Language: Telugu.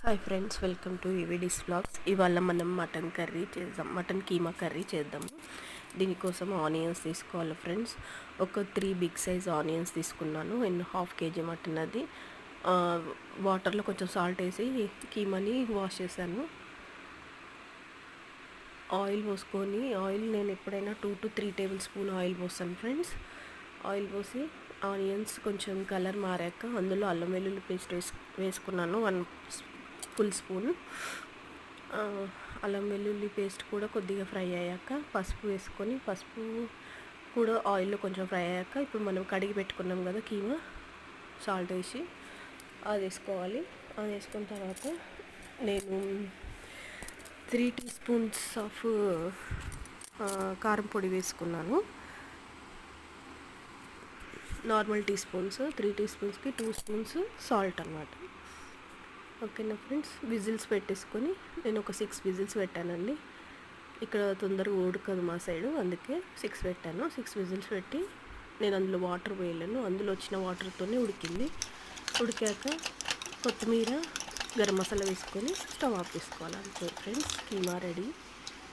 హాయ్ ఫ్రెండ్స్, వెల్కమ్ టు ఈవీడీస్ వ్లాగ్స్. ఇవాళ మనం మటన్ కీమా కర్రీ చేద్దాము. దీనికోసం ఆనియన్స్ తీసుకోవాలి ఫ్రెండ్స్. ఒక 3 బిగ్ సైజ్ ఆనియన్స్ తీసుకున్నాను. హాఫ్ కేజీ మటన్ అది. వాటర్లో కొంచెం సాల్ట్ వేసి కీమాని వాష్ చేశాను. ఆయిల్ పోసుకొని, నేను ఎప్పుడైనా 2 to 3 టేబుల్ స్పూన్ ఆయిల్ పోస్తాను ఫ్రెండ్స్. ఆయిల్ పోసి ఆనియన్స్ కొంచెం కలర్ మారాక అందులో అల్లం వెల్లుల్లి పేస్ట్ వేసుకున్నాను. 1 ఫుల్ స్పూన్. అల్లం వెల్లుల్లి పేస్ట్ కూడా కొద్దిగా ఫ్రై అయ్యాక పసుపు వేసుకొని, పసుపు కూడా ఆయిల్లో కొంచెం ఫ్రై అయ్యాక ఇప్పుడు మనం కడిగి పెట్టుకున్నాం కదా కీమా, సాల్ట్ వేసి అది వేసుకోవాలి. అది వేసుకున్న తర్వాత నేను 3 టీ స్పూన్స్ ఆఫ్ కారం పొడి వేసుకున్నాను. నార్మల్ టీ స్పూన్స్, 3 టీ స్పూన్స్కి 2 స్పూన్స్ సాల్ట్ అన్నమాట. ఓకేనా ఫ్రెండ్స్. విజిల్స్ పెట్టేసుకొని నేను ఒక 6 విజిల్స్ పెట్టానండి. ఇక్కడ తొందరగా ఉడకదు మా సైడు, అందుకే 6 పెట్టాను. 6 విజిల్స్ పెట్టి నేను అందులో వాటర్ వేయలేను, అందులో వచ్చిన వాటర్తోనే ఉడికింది. ఉడికాక కొత్తిమీర, గరం మసాలా వేసుకొని స్టవ్ ఆఫ్ చేసుకోవాలి. అంతే ఫ్రెండ్స్, కీమా రెడీ.